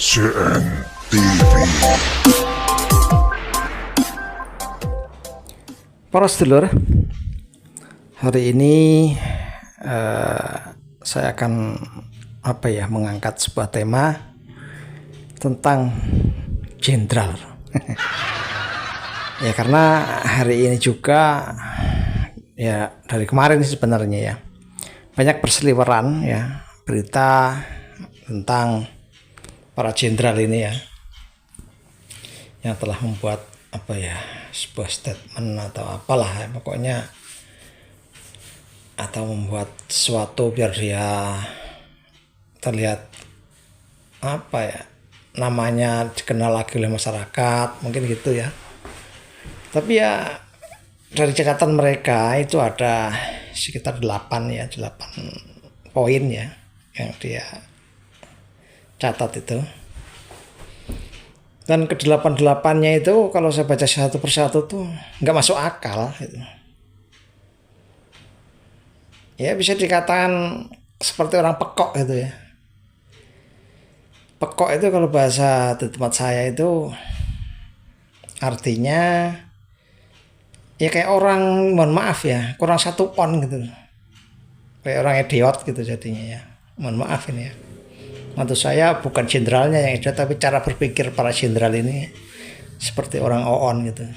CNTV. Para sedulur, hari ini saya akan mengangkat sebuah tema tentang jenderal. Ya, karena hari ini juga ya dari kemarin sebenarnya ya banyak berseliweran ya berita tentang para jenderal ini ya yang telah membuat sebuah statement atau apalah ya, pokoknya atau membuat sesuatu biar dia terlihat namanya dikenal lagi oleh masyarakat, mungkin gitu ya. Tapi ya dari catatan mereka itu ada sekitar 8 poin ya yang dia catat itu. Dan ke-8-8-nya itu kalau saya baca satu persatu tuh nggak masuk akal gitu. Ya bisa dikatakan seperti orang pekok gitu ya. Pekok itu kalau bahasa di tempat saya itu artinya ya kayak orang, mohon maaf ya, kurang 1 pon gitu. Kayak orang idiot gitu jadinya ya. Mohon maaf ini ya. Maksud saya bukan jenderalnya yang idiot, tapi cara berpikir para jenderal ini seperti orang oon gitu.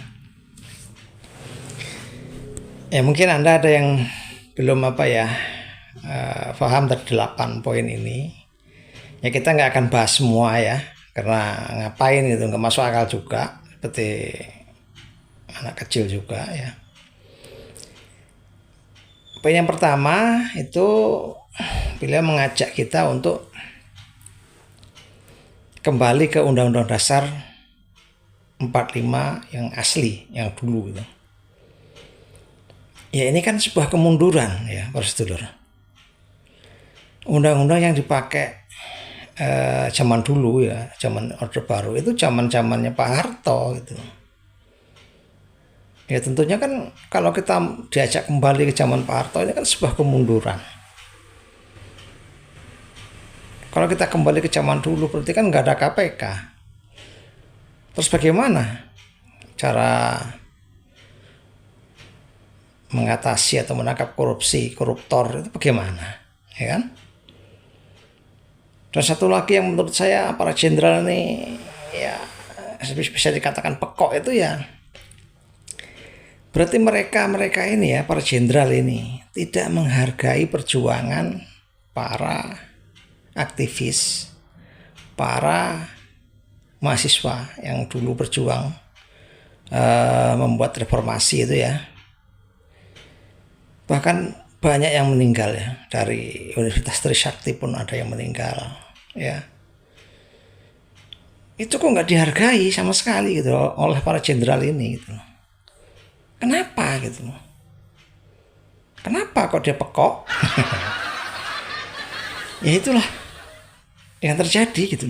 Ya mungkin Anda ada yang belum paham dari 8 poin ini. Ya kita nggak akan bahas semua ya, karena ngapain gitu, nggak masuk akal juga, seperti anak kecil juga ya. Poin yang pertama itu beliau mengajak kita untuk kembali ke Undang-Undang Dasar 45 yang asli, yang dulu gitu. Ya ini kan sebuah kemunduran ya para sedulur. Undang-undang yang dipakai zaman dulu ya, zaman Orde Baru itu zamannya Pak Harto gitu. Ya tentunya kan kalau kita diajak kembali ke zaman Pak Harto ini kan sebuah kemunduran. Kalau kita kembali ke zaman dulu berarti kan nggak ada KPK. Terus bagaimana cara mengatasi atau menangkap koruptor itu bagaimana, ya kan? Dan satu lagi yang menurut saya para jenderal ini ya bisa dikatakan pekok itu ya. Berarti mereka ini ya, para jenderal ini tidak menghargai perjuangan para aktivis, para mahasiswa yang dulu berjuang membuat reformasi itu ya. Bahkan banyak yang meninggal ya, dari Universitas Trisakti pun ada yang meninggal ya. Itu kok nggak dihargai sama sekali gitu oleh para jenderal ini gitu. Kenapa gitu? Kenapa kok dia pekok? Ya itulah yang terjadi gitu.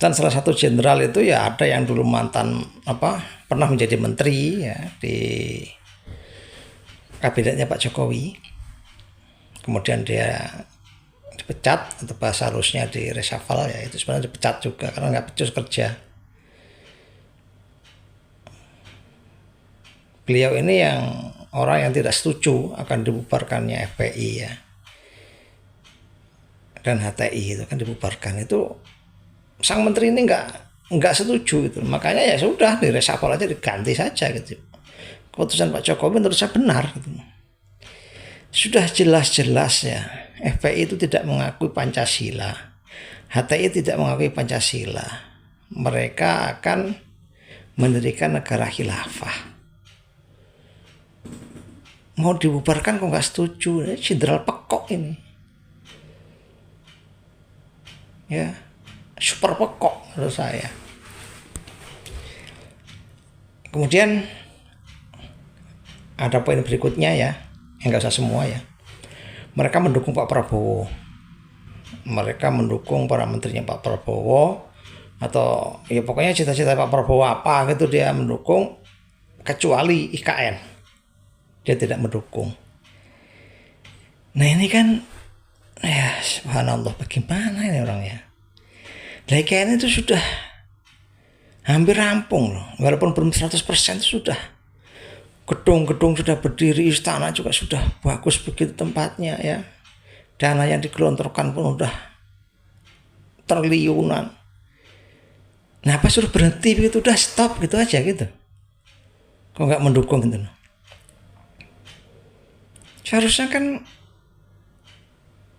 Dan salah satu jenderal itu ya ada yang dulu mantan pernah menjadi menteri ya di kabinetnya Pak Jokowi. Kemudian dia dipecat atau bahasa halusnya di reshuffle ya, itu sebenarnya dipecat juga karena nggak becus kerja. Beliau ini yang orang yang tidak setuju akan dibubarkannya FPI ya. Dan HTI itu kan dibubarkan, itu sang menteri ini nggak setuju gitu. Makanya ya sudah di reshuffle aja, diganti saja gitu. Keputusan Pak Jokowi menurut saya benar gitu. Sudah jelas-jelas ya FPI itu tidak mengakui Pancasila, HTI tidak mengakui Pancasila. Mereka akan mendirikan negara khilafah. Mau dibubarkan kok nggak setuju. Ini jenderal pekok ini ya, super pekok menurut saya. Kemudian ada poin berikutnya ya, yang nggak usah semua ya. Mereka mendukung Pak Prabowo, mereka mendukung para menterinya Pak Prabowo, atau ya pokoknya cita-cita Pak Prabowo apa gitu dia mendukung, kecuali IKN dia tidak mendukung. Nah ini kan ya subhanallah, bagaimana ini orangnya? Lah IKN itu sudah hampir rampung loh, walaupun belum 100% itu sudah. Gedung-gedung sudah berdiri, istana juga sudah bagus begitu tempatnya ya. Dana yang digelontorkan pun udah triliunan. Nah apa suruh berhenti begitu, udah stop gitu aja gitu. Kok nggak mendukung gitu loh. Seharusnya kan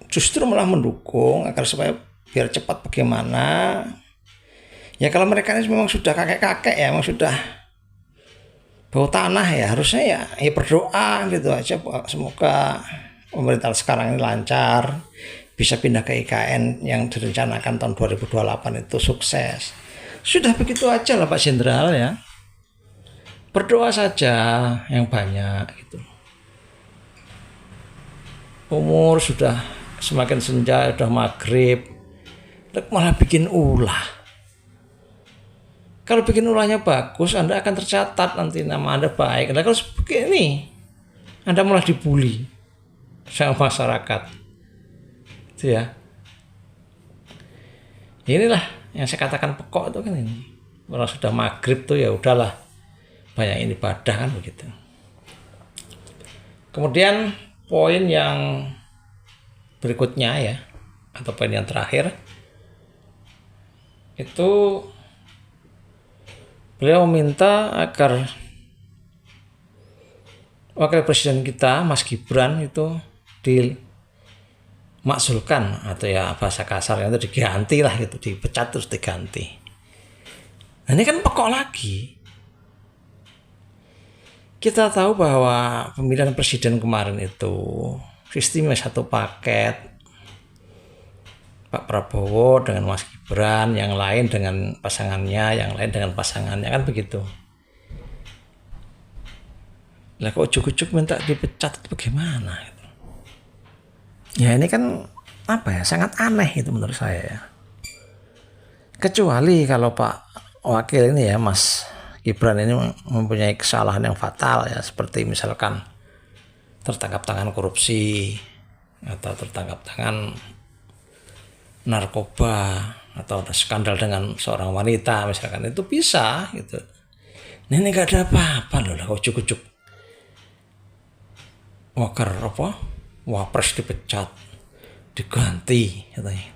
justru malah mendukung agar supaya biar cepat bagaimana. Ya kalau mereka ini memang sudah kakek-kakek ya, memang sudah bau tanah ya, harusnya ya berdoa gitu aja, semoga pemerintah sekarang ini lancar, bisa pindah ke IKN yang direncanakan tahun 2028 itu sukses. Sudah begitu aja lah Pak Jenderal ya, berdoa saja yang banyak gitu. Umur sudah semakin senja, sudah maghrib, malah bikin ulah. Kalau bikin ulahnya bagus, Anda akan tercatat nanti nama Anda baik. Nah, kalau begini, Anda malah dibully sama masyarakat. Itu ya. Inilah yang saya katakan pekok itu kan ini. Kalau sudah maghrib tuh ya udahlah, banyak ibadah kan begitu. Kemudian poin yang berikutnya ya, atau poin yang terakhir, itu beliau meminta agar wakil presiden kita Mas Gibran itu dimakzulkan, atau ya bahasa kasarnya itu diganti lah gitu, dipecat terus diganti. Nah ini kan pokok lagi. Kita tahu bahwa pemilihan presiden kemarin itu sistemnya satu paket. Pak Prabowo dengan Mas Gibran, yang lain dengan pasangannya, yang lain dengan pasangannya, kan begitu. Lah kok ujuk-ujuk minta dipecat itu bagaimana? Ya ini kan apa ya, sangat aneh itu menurut saya ya. Kecuali kalau Pak Wakil ini ya, Mas Gibran ini mempunyai kesalahan yang fatal ya, seperti misalkan tertangkap tangan korupsi atau tertangkap tangan narkoba atau ada skandal dengan seorang wanita misalkan, itu bisa gitu. Nah, ini gak ada apa-apa loh lah, ujuk-ujuk wapres dipecat, diganti katanya.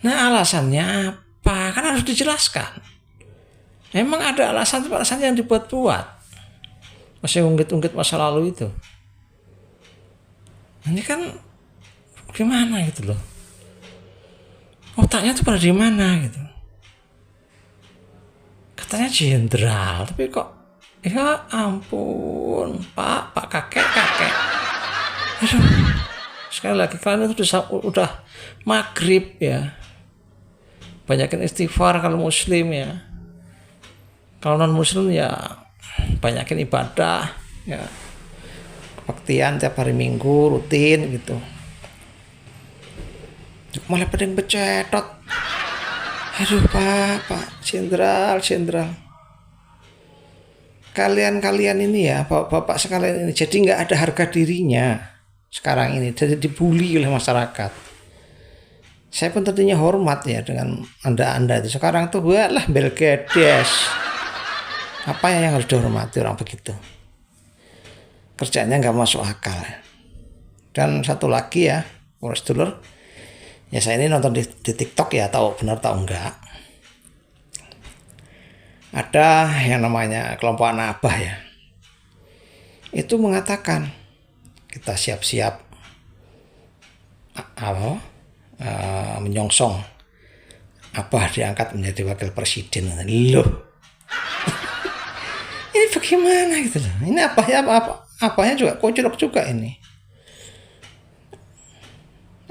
Nah alasannya apa? Kan harus dijelaskan. Emang ada alasan yang dibuat-buat, masih ungkit-ungkit masa lalu itu. Ini kan gimana gitu loh, otaknya tuh pada di mana gitu. Katanya jenderal, tapi kok ya ampun pak kakek. Aduh, sekali lagi kalian itu udah maghrib ya, banyakin istighfar kalau muslim ya. Kalau non muslim ya banyakin ibadah ya, kebaktian tiap hari Minggu rutin gitu. Malah pada yang becetot. Aduh pak jenderal, kalian ini ya, bapak sekalian ini jadi nggak ada harga dirinya sekarang ini, jadi dibully oleh masyarakat. Saya pun tentunya hormat ya dengan anda itu sekarang tuh, walah belgedes. Apa yang harus dihormati orang begitu? Kerjanya nggak masuk akal. Dan satu lagi ya, Polres Dulur, ya saya ini nonton di TikTok ya, tahu benar tahu enggak. Ada yang namanya kelompok anak abah ya, itu mengatakan kita siap-siap menyongsong abah diangkat menjadi wakil presiden. Loh, ini bagaimana gitu loh? Ini abahnya juga kocok juga ini.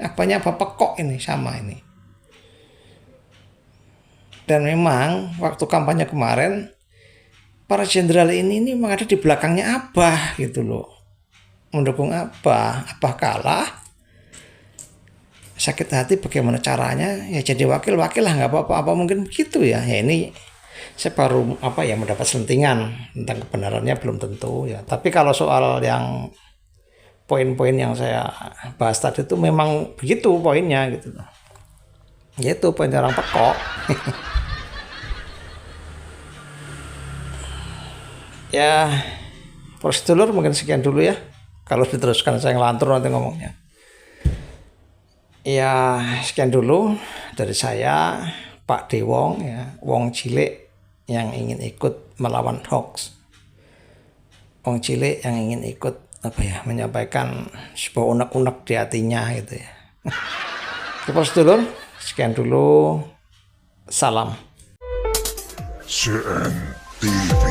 Apanya apa pekok ini sama ini. Dan memang waktu kampanye kemarin para jenderal ini memang ada di belakangnya abah gitu loh, mendukung abah kalah, sakit hati bagaimana caranya ya jadi wakil lah, nggak apa-apa mungkin begitu ya. Ya ini saya baru mendapat selentingan tentang kebenarannya, belum tentu ya. Tapi kalau soal yang poin-poin yang saya bahas tadi itu memang begitu poinnya gitu loh. Itu penyerang pekok. Ya, prosedur mungkin sekian dulu ya. Kalau diteruskan saya ngelantur nanti ngomongnya. Ya, sekian dulu dari saya, Pak Dewong, ya, wong cilik yang ingin ikut melawan hoax. Wong cilik yang ingin ikut menyampaikan sebuah unek-unek di hatinya gitu ya. Oke, prosedur sekian dulu. Salam. CNTV.